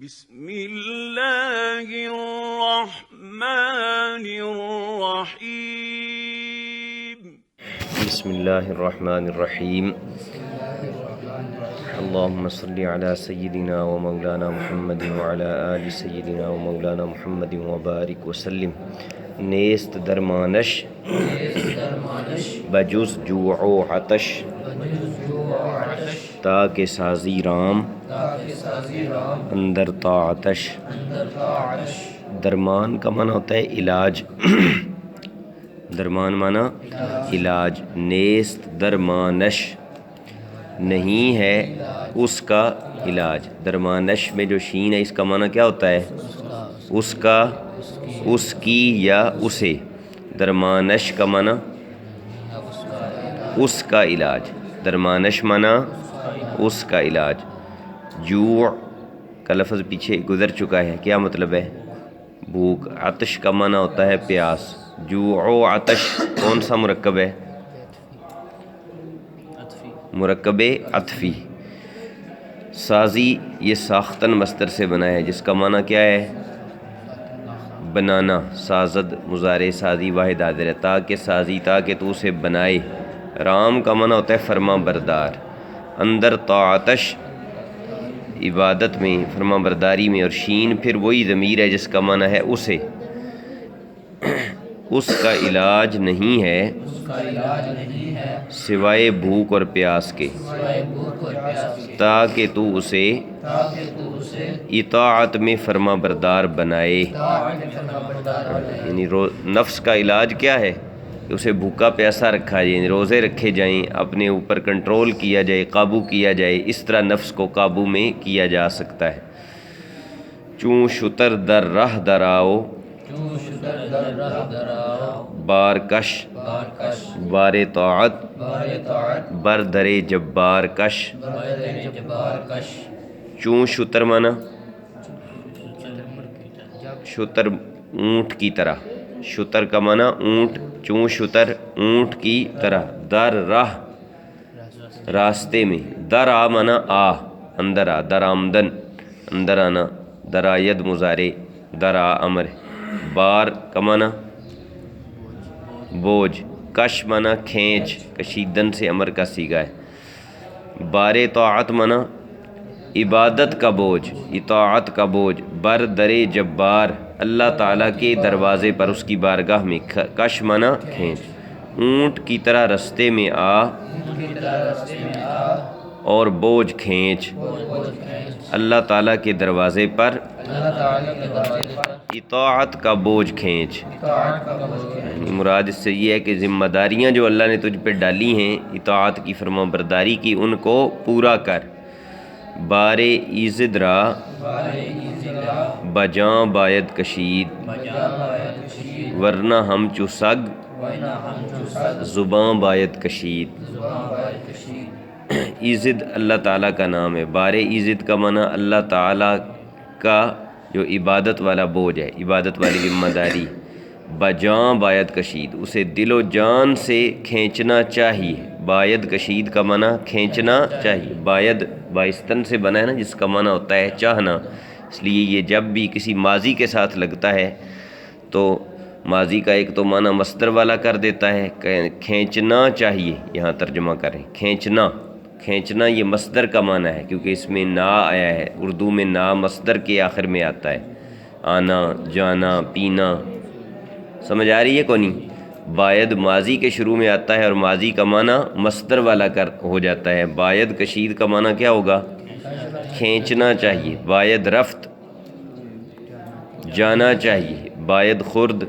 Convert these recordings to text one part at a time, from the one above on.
بسم اللہ الرحمن الرحیم بسم اللہ الرحمن الرحیم اللہم صلی علی سیدنا و مولانا محمد وعلی آل سیدنا و مولانا محمد وبارک وسلم۔ نیست درمانش بجز جوع و عطش، تاکہ سازی رام اندر طاعتش۔ درمان کا معنی ہوتا ہے علاج، درمان معنی علاج۔ نیست درمانش، نہیں ہے اس کا علاج۔ درمانش میں جو شین ہے اس کا معنی کیا ہوتا ہے؟ اس کا، اس کی یا اسے۔ درمانش کا معنی اس کا علاج، درمانش معنی اس کا علاج۔ جوع کا لفظ پیچھے گزر چکا ہے، کیا مطلب ہے؟ بھوک۔ عطش کا معنی ہوتا ہے پیاس۔ جوع و عطش کون سا مرکب ہے؟ مرکب عطفی۔ سازی یہ ساختن مصدر سے بنا ہے، جس کا معنی کیا ہے؟ بنانا۔ سازد مضارع سازی واحد حاضر ہے۔ تاکہ سازی، تاکہ تو اسے بنائے۔ رام کا معنی ہوتا ہے فرما بردار۔ اندر طاعتش عبادت میں، فرما برداری میں، اور شین پھر وہی ضمیر ہے جس کا معنی ہے اسے۔ اس کا علاج نہیں ہے سوائے بھوک اور پیاس کے، تاکہ تو اسے اطاعت میں فرما بردار بنائے۔ یعنی نفس کا علاج کیا ہے؟ کہ اسے بھوکا پیاسا رکھا جائے، یعنی روزے رکھے جائیں، اپنے اوپر کنٹرول کیا جائے، قابو کیا جائے۔ اس طرح نفس کو قابو میں کیا جا سکتا ہے۔ چوں شتر در راہ دراؤ بار کش، بار طاعت بر در جبار کش۔ چوں شتر مانا شتر اونٹ کی طرح، شتر کا مانا اونٹ، چوں شتر اونٹ کی طرح، در راہ راستے میں، در آ مانا آ، اندر آ، در آمدن اندر آنا، در آید مضارع، در آ امر۔ بار کا مانا بوجھ، کش مانا کھینچ، کشیدن سے امر کا صیغہ ہے۔ بار طاعت مانا عبادت کا بوجھ، اطاعت کا بوجھ، بر در جبار اللہ تعالیٰ کے دروازے پر، اس کی بارگاہ میں۔ کش مانا کھینچ، اونٹ کی طرح رستے میں آ اور بوجھ کھینچ اللہ تعالیٰ کے دروازے پر، اطاعت کا بوجھ کھینچ۔ مراد اس سے یہ ہے کہ ذمہ داریاں جو اللہ نے تجھ پہ ڈالی ہیں اطاعت کی، فرما برداری کی، ان کو پورا کر۔ بار ایزد را بجاں باید کشید، ورنہ ہم چو سگ زباں باید کشید۔ ایزد اللہ تعالیٰ کا نام ہے۔ بار ایزد کا معنی اللہ تعالیٰ کا جو عبادت والا بوجھ ہے، عبادت والی ذمہ داری۔ بجاں باید کشید، اسے دل و جان سے کھینچنا چاہیے۔ باید کشید کا معنی کھینچنا چاہیے۔ باید بائستن سے بنا ہے نا، جس کا معنی ہوتا ہے چاہنا، اس لیے یہ جب بھی کسی ماضی کے ساتھ لگتا ہے تو ماضی کا ایک تو معنی مصدر والا کر دیتا ہے، کھینچنا چاہیے، یہاں ترجمہ کریں کھینچنا۔ کھینچنا یہ مصدر کا معنی ہے، کیونکہ اس میں نا آیا ہے، اردو میں نا مصدر کے آخر میں آتا ہے۔ آنا، جانا، پینا، سمجھ آ رہی ہے کو نہیں؟ باید ماضی کے شروع میں آتا ہے اور ماضی کا معنی مصدر والا ہو جاتا ہے۔ باید کشید کا معنی کیا ہوگا؟ کھینچنا چاہیے۔ باید رفت جانا چاہیے، باید خورد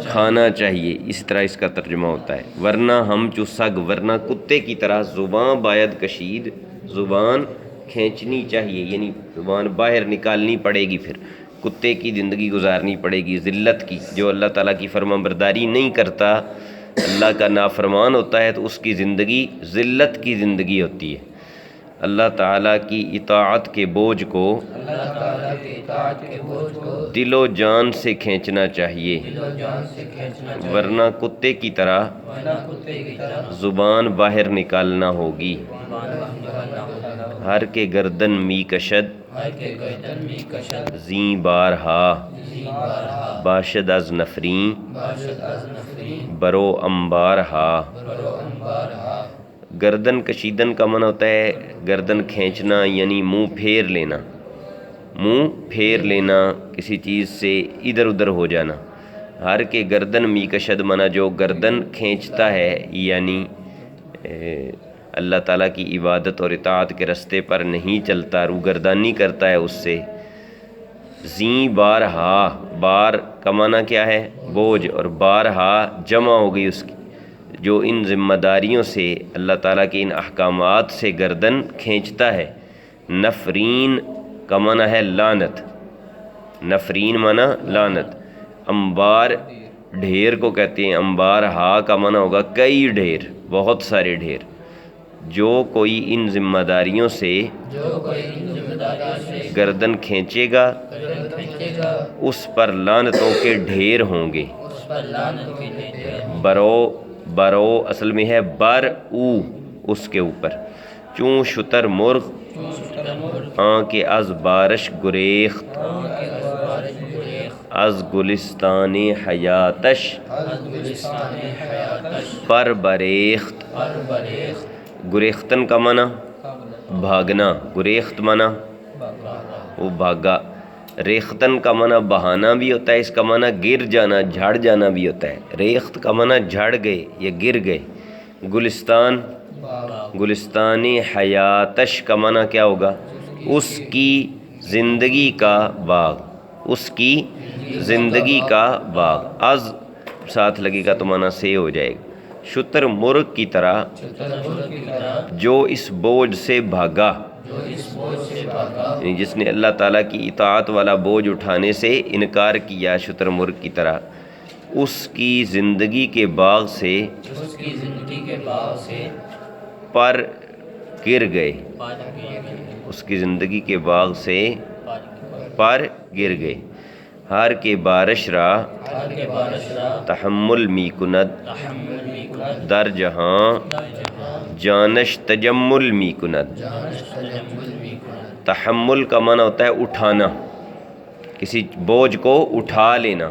کھانا چاہیے، اس طرح اس کا ترجمہ ہوتا ہے۔ ورنہ ہم چو سگ، ورنہ کتے کی طرح، زباں باید کشید، زبان کھینچنی چاہیے، یعنی زبان باہر نکالنی پڑے گی، پھر کتے کی زندگی گزارنی پڑے گی، ذلت کی۔ جو اللہ تعالیٰ کی فرما برداری نہیں کرتا، اللہ کا نافرمان ہوتا ہے، تو اس کی زندگی ذلت کی زندگی ہوتی ہے۔ اللہ تعالیٰ کی اطاعت کے بوجھ کو دل و جان سے کھینچنا چاہیے، ورنہ کتے کی طرح زبان باہر نکالنا ہوگی۔ ہر کے گردن می کشد زیں بارہا باشد از نفریں برو انبار ہا۔ گردن کشیدن کا معنی ہوتا ہے گردن کھینچنا، یعنی منہ پھیر لینا، منہ پھیر لینا، کسی چیز سے ادھر ادھر ہو جانا۔ ہر کے گردن می کشد معنی جو گردن کھینچتا ہے، یعنی اللہ تعالیٰ کی عبادت اور اطاعت کے رستے پر نہیں چلتا، روگردانی کرتا ہے اس سے۔ زیں بارہا، بار کا معنی کیا ہے؟ بوجھ، اور بارہا جمع ہو گئی اس کی، جو ان ذمہ داریوں سے، اللہ تعالیٰ کے ان احکامات سے گردن کھینچتا ہے۔ نفرین کا معنی ہے لعنت، نفرین معنی لعنت۔ انبار ڈھیر کو کہتے ہیں، انبار ہا کا معنی ہوگا کئی ڈھیر، بہت سارے ڈھیر۔ جو کوئی ان ذمہ داریوں سے گردن کھینچے گا اس پر لعنتوں کے ڈھیر ہوں گے۔ برو اصل میں ہے بر او، اس کے اوپر۔ چوں شتر مرغ آنکھ از بارش گریخت، از گلستان حیاتش پر بریخت۔ گریختن کا معنی بھاگنا، گریخت معنی وہ بھاگا۔ ریختن کا معنی بہانا بھی ہوتا ہے، اس کا معنی گر جانا، جھڑ جانا بھی ہوتا ہے۔ ریخت کا معنی جھڑ گئے یا گر گئے۔ گلستان، گلستان حیاتش کا معنی کیا ہوگا؟ اس کی زندگی کا باغ، اس کی زندگی کا باغ۔ از ساتھ لگے گا تو معنی سے ہو جائے گا۔ شتر مرغ کی طرح جو اس بوجھ سے بھاگا، یعنی جس نے اللہ تعالیٰ کی اطاعت والا بوجھ اٹھانے سے انکار کیا، شتر مرغ کی طرح اس کی زندگی کے باغ سے پر گر گئے، اس کی زندگی کے باغ سے پر گر گئے۔ ہر کے بارش را تحمل می کند، در جہاں جانش تجمل می کند۔ تحمل کا معنی ہوتا ہے اٹھانا، کسی بوجھ کو اٹھا لینا۔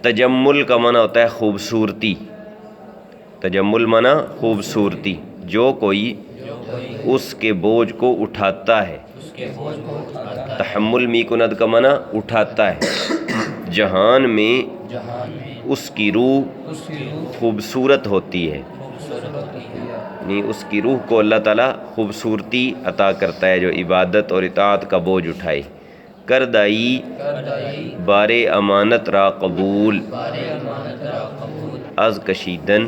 تجمل کا معنی ہوتا ہے خوبصورتی، تجمل معنی خوبصورتی۔ جو کوئی اس کے بوجھ کو اٹھاتا ہے، تحمل می کند کا معنی اٹھاتا ہے۔ جہان میں اس کی روح خوبصورت ہوتی ہے، یعنی اس کی روح کو اللہ تعالیٰ خوبصورتی عطا کرتا ہے جو عبادت اور اطاعت کا بوجھ اٹھائے۔ کردائی بار امانت را قبول، از کشیدن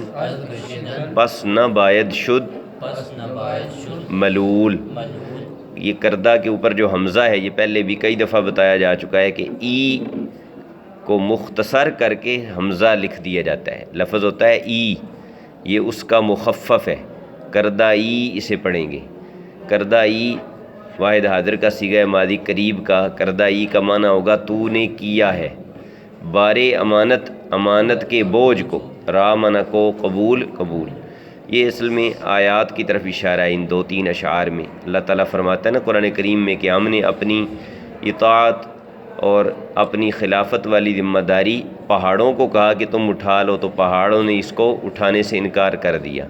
پس نہ باید شد ملول۔ یہ کردہ کے اوپر جو حمزہ ہے، یہ پہلے بھی کئی دفعہ بتایا جا چکا ہے کہ ای کو مختصر کر کے حمزہ لکھ دیا جاتا ہے، لفظ ہوتا ہے ای، یہ اس کا مخفف ہے۔ کردہ ای اسے پڑھیں گے۔ کردہ ای واحد حاضر کا صیغہ ماضی قریب کا، کردہ ای کا معنی ہوگا تو نے کیا ہے۔ بارے امانت، امانت کے بوجھ کو، را معنی کو قبول، قبول۔ یہ اصل میں آیات کی طرف اشارہ ہے ان دو تین اشعار میں۔ اللہ تعالیٰ فرماتا ہے نا قرآن کریم میں کہ ہم نے اپنی اطاعت اور اپنی خلافت والی ذمہ داری پہاڑوں کو کہا کہ تم اٹھا لو، تو پہاڑوں نے اس کو اٹھانے سے انکار کر دیا۔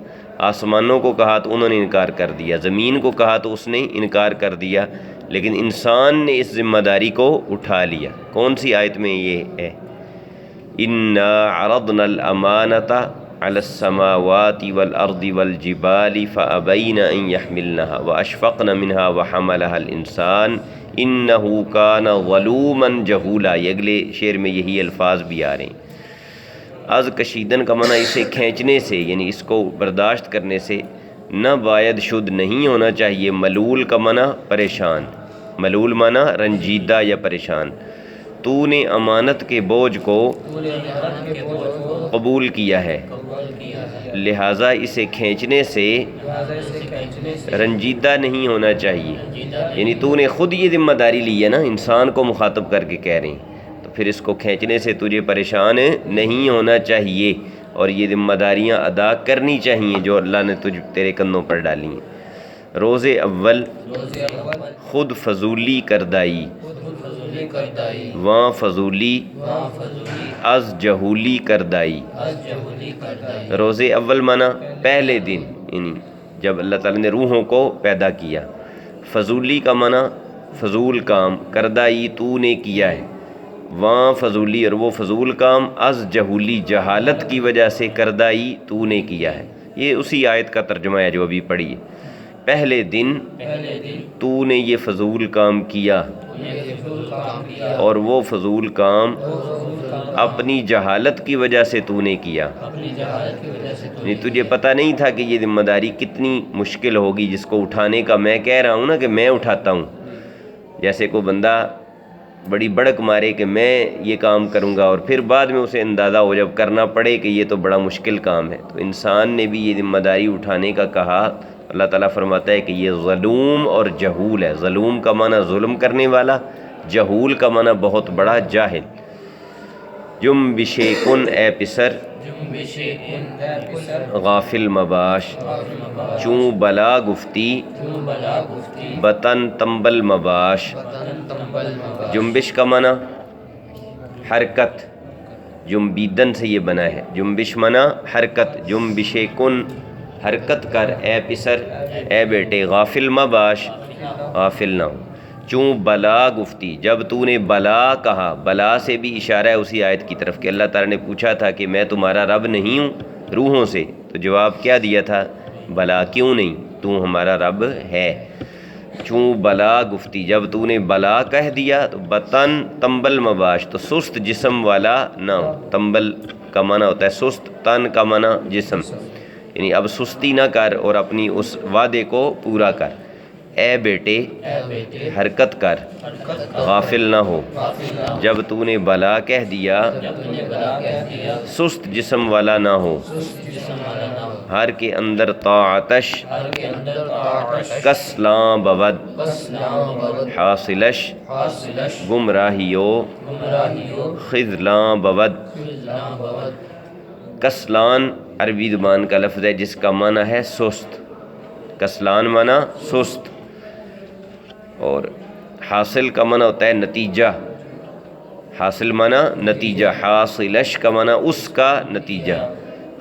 آسمانوں کو کہا تو انہوں نے انکار کر دیا، زمین کو کہا تو اس نے انکار کر دیا، لیکن انسان نے اس ذمہ داری کو اٹھا لیا۔ کون سی آیت میں یہ ہے؟ اِنَّا عَرَضْنَا الْأَمَانَةَ عَلَى السَّمَاوَاتِ وَالْأَرْضِ وَالْجِبَالِ فَأَبَيْنَ أَن يَحْمِلْنَهَا وَأَشْفَقْنَ مِنْهَا وَحَمَلَهَا الْإِنسَانُ إِنَّهُ كَانَ ظَلُومًا جَهُولًا۔ یہ اگلے شعر میں یہی الفاظ بھی آ رہے ہیں۔ از کشیدن کا معنی اسے کھینچنے سے، یعنی اس کو برداشت کرنے سے۔ نہ باید شد نہیں ہونا چاہیے، ملول کا معنی پریشان، ملول معنی رنجیدہ یا پریشان۔ تو نے امانت کے بوجھ کو قبول کیا ہے، لہٰذا اسے کھینچنے سے رنجیدہ نہیں ہونا چاہیے۔ یعنی تو نے خود یہ ذمہ داری لی ہے نا، انسان کو مخاطب کر کے کہہ رہے ہیں، تو پھر اس کو کھینچنے سے تجھے پریشان نہیں ہونا چاہیے، اور یہ ذمہ داریاں ادا کرنی چاہیے جو اللہ نے تیرے کندھوں پر ڈالی ہیں۔ روز اول خود فضولی کردائی واں فضولی از جہولی کردائی. روز اول مانا پہلے دن، یعنی جب اللہ تعالیٰ نے روحوں کو پیدا کیا. فضولی کا مانا فضول کام، کردائی تو نے کیا ہے. واں فضولی اور وہ فضول کام از جہولی جہالت کی وجہ سے کردائی تو نے کیا ہے. یہ اسی آیت کا ترجمہ ہے جو ابھی پڑھی ہے. پہلے دن تو نے یہ فضول کام کیا اور وہ فضول کام اپنی جہالت کی وجہ سے تو نے کیا. نہیں تجھے پتہ نہیں تھا کہ یہ ذمہ داری کتنی مشکل ہوگی جس کو اٹھانے کا. میں کہہ رہا ہوں نا کہ میں اٹھاتا ہوں، جیسے کوئی بندہ بڑی بڑک مارے کہ میں یہ کام کروں گا اور پھر بعد میں اسے اندازہ ہو جب کرنا پڑے کہ یہ تو بڑا مشکل کام ہے. تو انسان نے بھی یہ ذمہ داری اٹھانے کا کہا. اللہ تعالیٰ فرماتا ہے کہ یہ ظلوم اور جہول ہے. ظلوم کا معنی ظلم کرنے والا، جہول کا معنی بہت بڑا جاہل. جم بشیکن اے پسر غافل مباش، چوں بلا گفتی بطن تنبل مباش. جنبش کا معنی حرکت، جنبیدن سے یہ بنا ہے. جنبش معنی حرکت. جنبشیکن حرکت کر اے پسر، اے بیٹے، غافل مباش، غافل نہ ہو. چوں بلا گفتی، جب تو نے بلا کہا. بلا سے بھی اشارہ ہے اسی آیت کی طرف کہ اللہ تعالیٰ نے پوچھا تھا کہ میں تمہارا رب نہیں ہوں روحوں سے، تو جواب کیا دیا تھا؟ بلا، کیوں نہیں، تو ہمارا رب ہے. چوں بلا گفتی، جب تو نے بلا کہہ دیا تو بطن تنبل مباش، تو سست جسم والا نہ ہو. تنبل کا معنی ہوتا ہے سست، تن کا معنی جسم، یعنی اب سستی نہ کر اور اپنی اس وعدے کو پورا کر. اے بیٹے حرکت کر، غافل نہ ہو. جب تو نے بلا کہہ دیا سست جسم والا نہ ہو. ہر کے اندر طاعتش کسلاں بود، حاصلش گمراہیو خذلاں بود. کسلان عربی زبان کا لفظ ہے جس کا معنی ہے سست. کسلان معنی سست، اور حاصل کا معنی ہوتا ہے نتیجہ. حاصل معنی نتیجہ، حاصلش کا معنی اس کا نتیجہ.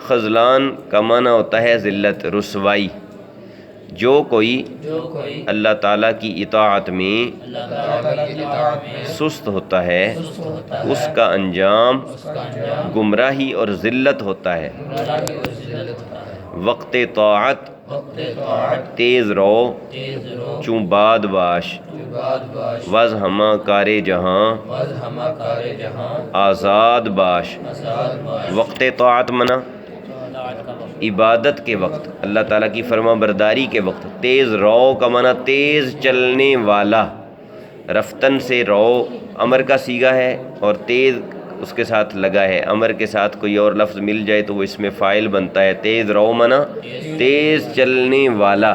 خذلان کا معنی ہوتا ہے ذلت، رسوائی. جو کوئی اللہ تعالیٰ کی اطاعت میں سست ہوتا ہے اس کا انجام گمراہی اور ذلت ہوتا ہے. وقت طاعت تیز رو، چوں باد باش، وز ہمہ کار جہاں آزاد باش. وقت طاعت منا عبادت کے وقت، اللہ تعالیٰ کی فرما برداری کے وقت. تیز رو کا معنی تیز چلنے والا. رفتن سے رو امر کا صیغہ ہے اور تیز اس کے ساتھ لگا ہے. امر کے ساتھ کوئی اور لفظ مل جائے تو وہ اس میں فاعل بنتا ہے. تیز رو منا تیز چلنے والا.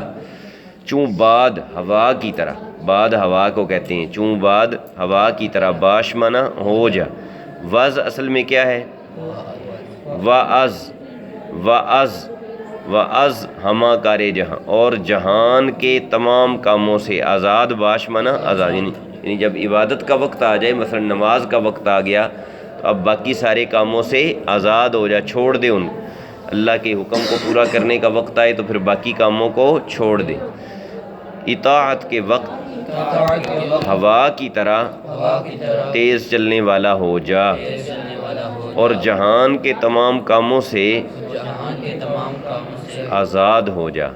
چوں باد ہوا کی طرح، باد ہوا کو کہتے ہیں. چوں باد ہوا کی طرح، باش منا ہو جا. وز اصل میں کیا ہے؟ وَأَز ہمہ کار جہاں، اور جہان کے تمام کاموں سے. آزاد باش منا آزاد، یعنی جب عبادت کا وقت آ جائے، مثلا نماز کا وقت آ گیا تو اب باقی سارے کاموں سے آزاد ہو جا، چھوڑ دے. ان اللہ کے حکم کو پورا کرنے کا وقت آئے تو پھر باقی کاموں کو چھوڑ دے. اطاعت کے وقت ہوا کی طرح تیز چلنے والا ہو جا، اور جہان کے تمام کاموں سے آزاد ہو جا.